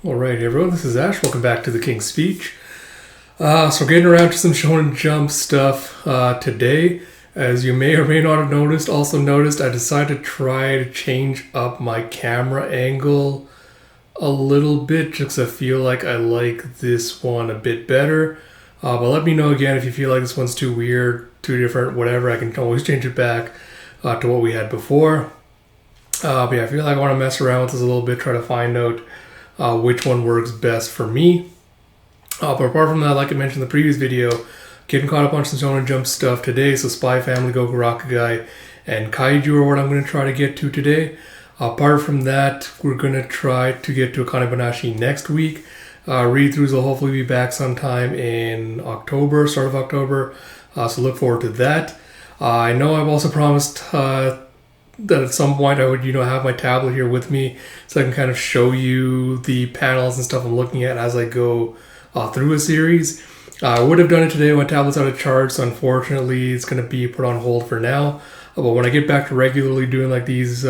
Alright, everyone, this is Ash. Welcome back to the King's Speech. So getting around to some Shonen Jump stuff today. As you may or may not have noticed, I decided to try to change up my camera angle a little bit just 'cause I feel like I like this one a bit better. But let me know again if you feel like this one's too weird, too different, whatever. I can always change it back to what we had before. But yeah, I feel like I want to mess around with this a little bit, try to find out which one works best for me. But apart from that, like I mentioned in the previous video, getting caught up on some Shonen Jump stuff today. So Spy Family, Goku Rakugai, and Kaiju are what I'm going to try to get to today. Apart from that, we're going to try to get to Akane Banashi next week. Read-throughs will hopefully be back sometime in October, start of October. So look forward to that. I know I've also promised that at some point I would, have my tablet here with me so I can kind of show you the panels and stuff I'm looking at as I go through a series. I would have done it today when my tablet's out of charge, so unfortunately it's going to be put on hold for now. But when I get back to regularly doing like these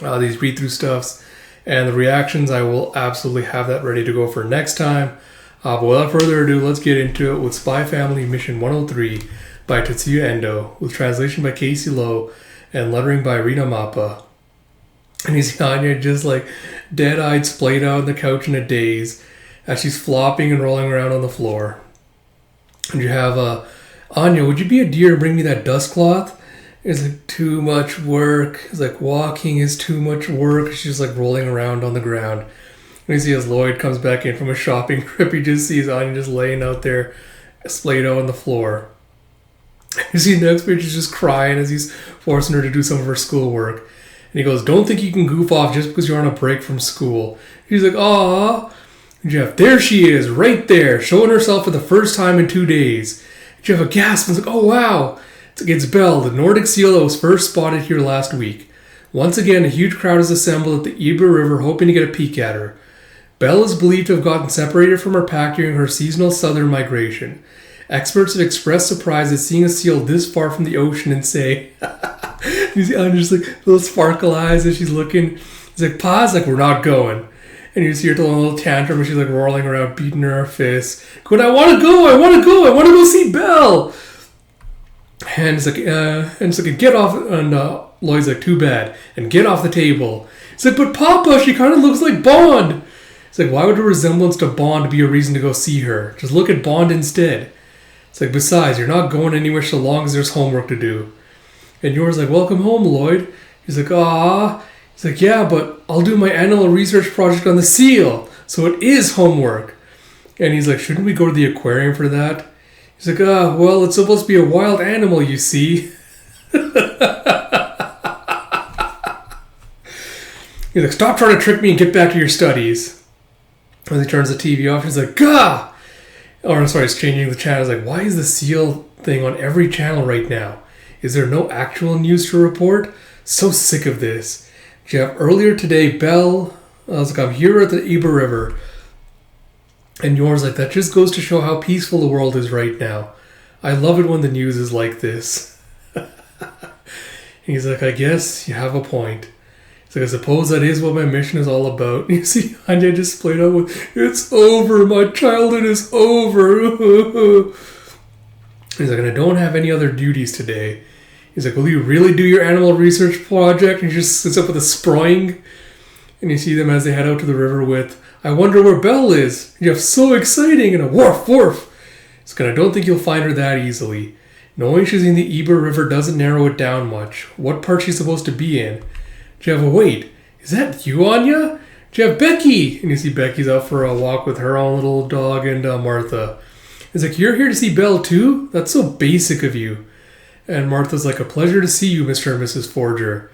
read-through stuffs and the reactions, I will absolutely have that ready to go for next time. But without further ado, let's get into it with Spy Family Mission 103 by Tetsuya Endo, with translation by Casey Lowe and lettering by Rina Mappa. And you see Anya just like dead-eyed, splayed out on the couch in a daze as she's flopping and rolling around on the floor. And you have Anya, would you be a dear and bring me that dust cloth? It's like too much work. It's like walking is too much work. She's like rolling around on the ground. And you see as Lloyd comes back in from a shopping trip, he just sees Anya just laying out there, splayed out on the floor. You see next page is just crying as he's forcing her to do some of her schoolwork. And he goes, don't think you can goof off just because you're on a break from school. She's like, aww. Jeff, there she is, right there, showing herself for the first time in 2 days. Jeff a gasp and is like, oh wow. It's Belle, the Nordic seal that was first spotted here last week. Once again, a huge crowd is assembled at the Iba River hoping to get a peek at her. Belle is believed to have gotten separated from her pack during her seasonal southern migration. Experts have expressed surprise at seeing a seal this far from the ocean and say, you see Anya just like little sparkle eyes as she's looking. He's like, Pa's like, we're not going. And you see her throwing a little tantrum and she's like rolling around, beating her fists. Going, I want to go see Belle. And it's like, get off. And Lloyd's like, too bad. And get off the table. It's like, but Papa, she kind of looks like Bond. It's like, why would a resemblance to Bond be a reason to go see her? Just look at Bond instead. It's like, besides, you're not going anywhere so long as there's homework to do. And yours like, welcome home, Lloyd. He's like, ah. He's like, yeah, but I'll do my annual research project on the seal, so it is homework. And he's like, shouldn't we go to the aquarium for that? He's like, well, it's supposed to be a wild animal, you see. He's like, stop trying to trick me and get back to your studies. And he turns the TV off. He's like, gah! Or I'm sorry, he's changing the channel. He's like, why is the seal thing on every channel right now? Is there no actual news to report? So sick of this. Jeff, earlier today, Belle, I was like, I'm here at the Iba River. And yours like, that just goes to show how peaceful the world is right now. I love it when the news is like this. He's like, I guess you have a point. He's like, I suppose that is what my mission is all about. And you see Anya just played out with, it's over, my childhood is over. He's like, and I don't have any other duties today. He's like, will you really do your animal research project? And he just sits up with a spring. And you see them as they head out to the river with, I wonder where Belle is. You have so exciting. And a woof, woof. He's like, I don't think you'll find her that easily. Knowing she's in the Iba River doesn't narrow it down much. What part she's supposed to be in? Jeff, wait, is that you, Anya? Jeff, Becky. And you see Becky's out for a walk with her own little dog and Martha. He's like, you're here to see Belle too? That's so basic of you. And Martha's like, a pleasure to see you, Mr. and Mrs. Forger.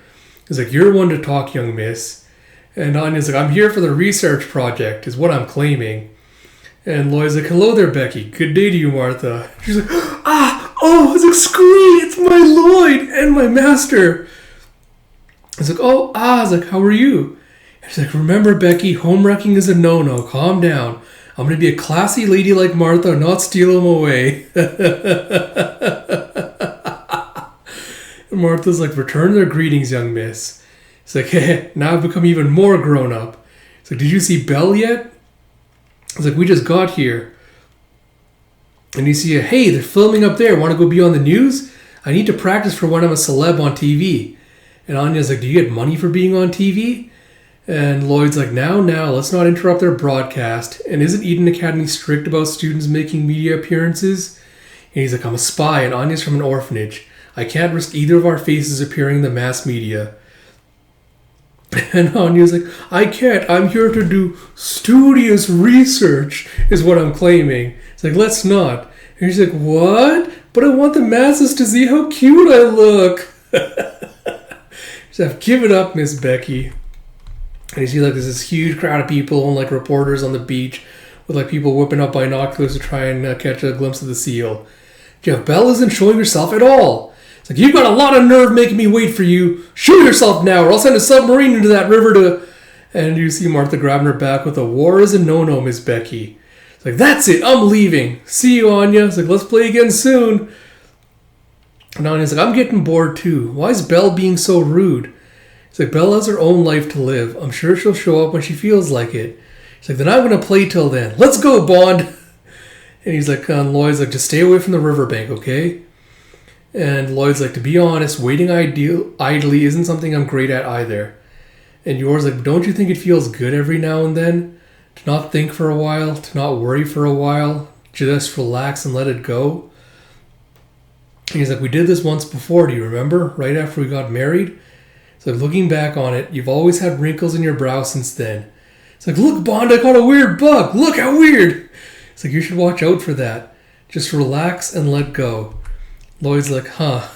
He's like, you're one to talk, young miss. And Anya's like, I'm here for the research project, is what I'm claiming. And Lloyd's like, hello there, Becky. Good day to you, Martha. She's like, I was like, squee, it's my Lloyd and my master. He's like, I was like, how are you? And she's like, remember, Becky, home wrecking is a no-no. Calm down. I'm going to be a classy lady like Martha, not steal him away. And Martha's like, return their greetings, young miss. He's like, hey, now I've become even more grown up. He's It's like, did you see Belle yet? It's like, we just got here. And you see, hey, they're filming up there. Want to go be on the news? I need to practice for when I'm a celeb on TV. And Anya's like, do you get money for being on TV? And Lloyd's like, now, let's not interrupt their broadcast. And isn't Eden Academy strict about students making media appearances? And he's like, I'm a spy, and Anya's from an orphanage. I can't risk either of our faces appearing in the mass media. And Anya's like, I can't. I'm here to do studious research, is what I'm claiming. It's like, let's not. And he's like, what? But I want the masses to see how cute I look. She's like, give it up, Miss Becky. And you see, like, there's this huge crowd of people and, like, reporters on the beach with, like, people whipping up binoculars to try and catch a glimpse of the seal. Jeff, Belle isn't showing herself at all. It's like, you've got a lot of nerve making me wait for you. Show yourself now, or I'll send a submarine into that river to... And you see Martha grabbing her back with a war is a no-no, Miss Becky. It's like, that's it, I'm leaving. See you, Anya. It's like, let's play again soon. And Anya's like, I'm getting bored too. Why is Belle being so rude? It's like, Belle has her own life to live. I'm sure she'll show up when she feels like it. She's like, then I'm going to play till then. Let's go, Bond. And he's like, Lloyd's like, just stay away from the riverbank, okay? And Lloyd's like, to be honest, waiting idly isn't something I'm great at either. And Yor's like, don't you think it feels good every now and then? To not think for a while, to not worry for a while, just relax and let it go? And he's like, we did this once before, do you remember? Right after we got married? It's like, looking back on it, you've always had wrinkles in your brow since then. It's like, look, Bond, I caught a weird bug. Look how weird. It's like, you should watch out for that. Just relax and let go. Lloyd's like, huh.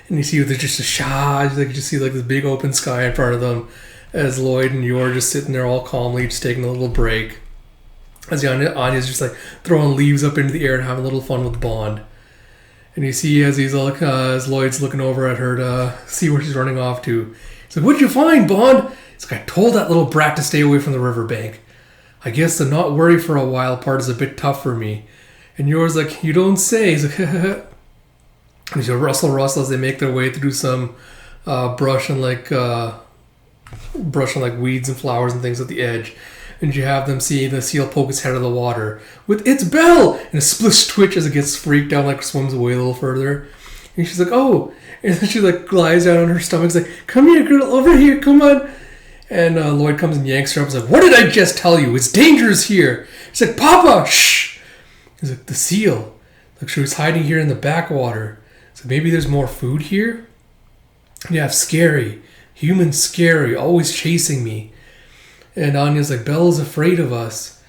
And you see there's just a shot. Like, you just see like this big open sky in front of them as Lloyd and Yor just sitting there all calmly, just taking a little break. As Anya's just like throwing leaves up into the air and having a little fun with Bond. And you see as he's like, as Lloyd's looking over at her to see where she's running off to. He's like, what'd you find, Bond? He's like, I told that little brat to stay away from the riverbank. I guess the not worry for a while part is a bit tough for me. And Yor's like, you don't say. He's like, and you see Russell as they make their way to do some brushing like weeds and flowers and things at the edge. And you have them see the seal poke its head out of the water with its Belle, and a splish twitch as it gets freaked out, like swims away a little further. And she's like, oh, and then she like glides down on her stomach. It's like, come here, girl, over here, come on. And Lloyd comes and yanks her up. He's like, what did I just tell you? It's dangerous here. She's like, Papa, shh. He's like, the seal. Like, she was hiding here in the backwater. So maybe there's more food here? Yeah, scary. Human scary, always chasing me. And Anya's like, Belle's afraid of us.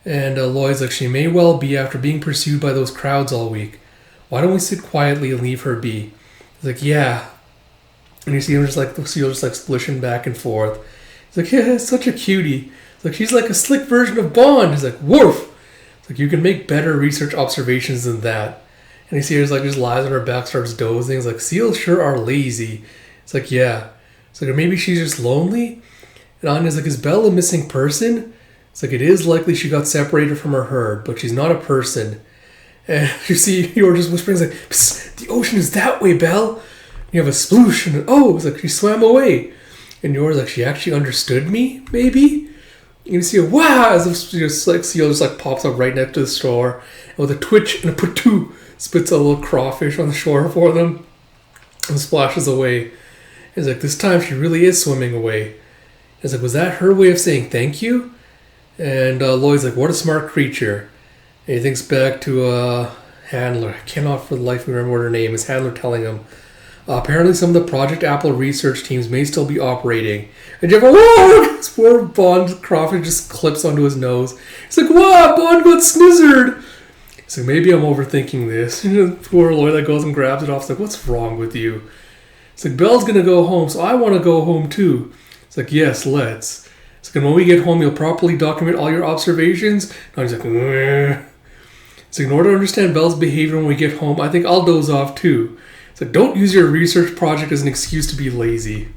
And Lloyd's like, she may well be after being pursued by those crowds all week. Why don't we sit quietly and leave her be? He's like, yeah. And you see him just like, the seal just like splishing back and forth. He's like, yeah, such a cutie. It's like, she's like a slick version of Bond. He's like, woof. It's like, you can make better research observations than that. And you see her just lies on her back, starts dozing. He's like, seals sure are lazy. It's like, yeah. It's like, or maybe she's just lonely. And Anya's like, is Belle a missing person? It's like, it is likely she got separated from her herd, but she's not a person. And you see Yor just whispering, like, psst, the ocean is that way, Belle. You have a sploosh, and oh, it's like she swam away. And Yor's like, she actually understood me, maybe? And you see a wow, as if just like seal just like pops up right next to the shore, and with a twitch and a patoo, spits a little crawfish on the shore for them, and splashes away. It's like, this time she really is swimming away. It's like, was that her way of saying thank you? And Lloyd's like, what a smart creature. And he thinks back to Handler. I cannot for the life of me remember what her name is. Handler telling him, apparently some of the Project Apple research teams may still be operating. And Jeff, whoa! This poor Bond crawfish just clips onto his nose. He's like, wow, Bond got snizzard. He's like, maybe I'm overthinking this. And poor Lloyd like, goes and grabs it off. He's like, what's wrong with you? It's like, Belle's going to go home, so I want to go home too. It's like, yes, let's. It's like, when we get home, you'll properly document all your observations. And he's like, meh. It's like, in order to understand Belle's behavior when we get home, I think I'll doze off too. It's like, don't use your research project as an excuse to be lazy.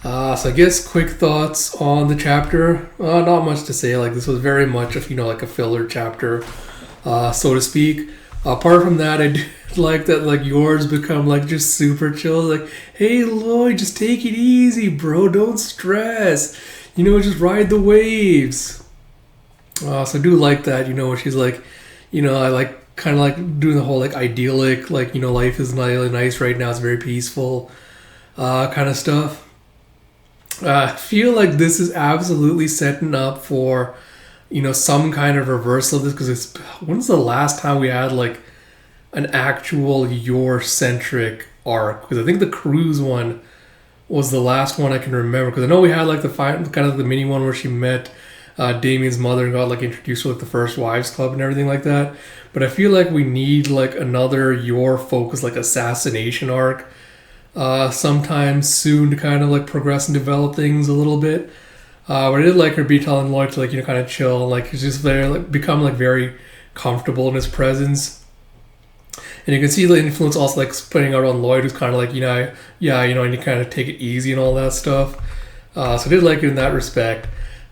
So I guess quick thoughts on the chapter. Not much to say. Like, this was very much, like a filler chapter, so to speak. Apart from that, I do like that like yours become like just super chill. Like, hey Lloyd, just take it easy, bro. Don't stress. Just ride the waves. So I do like that. Where she's like, I like kind of like doing the whole like idyllic, like life is really nice right now. It's very peaceful, kind of stuff. I feel like this is absolutely setting up for, some kind of reversal of this because when's the last time we had like an actual Yor centric arc? Because I think the cruise one was the last one I can remember. Because I know we had like the kind of the mini one where she met Damien's mother and got like introduced to like the First Wives Club and everything like that. But I feel like we need like another Yor focused like assassination arc sometime soon to kind of like progress and develop things a little bit. But I did like her be telling Lloyd to like kind of chill and like he's just very like become like very comfortable in his presence. And you can see the influence also like spreading out on Lloyd, who's kind of like and you kind of take it easy and all that stuff. So I did like it in that respect.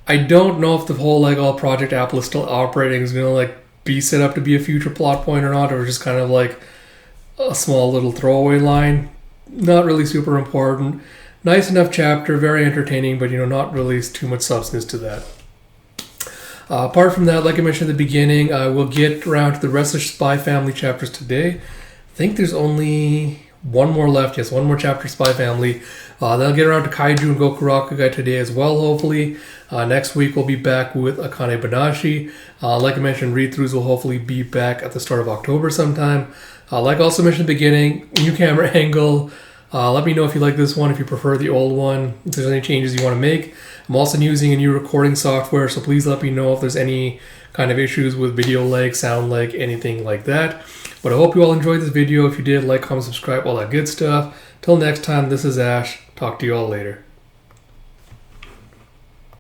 I don't know if the whole like all Project Apple is still operating is gonna like be set up to be a future plot point or not, or just kind of like a small little throwaway line. Not really super important. Nice enough chapter, very entertaining, but not really too much substance to that. Apart from that, like I mentioned at the beginning, we'll get around to the rest of the Spy Family chapters today. I think there's only one more left. Yes, one more chapter, Spy Family. They'll get around to Kaiju and Goku Rakugai today as well, hopefully. Next week, we'll be back with Akane Banashi. Like I mentioned, read-throughs will hopefully be back at the start of October sometime. Like I also mentioned at the beginning, new camera angle. Let me know if you like this one, if you prefer the old one, if there's any changes you want to make. I'm also using a new recording software, so please let me know if there's any kind of issues with video lag, sound lag, anything like that. But I hope you all enjoyed this video. If you did, like, comment, subscribe, all that good stuff. Till next time, this is Ash. Talk to you all later.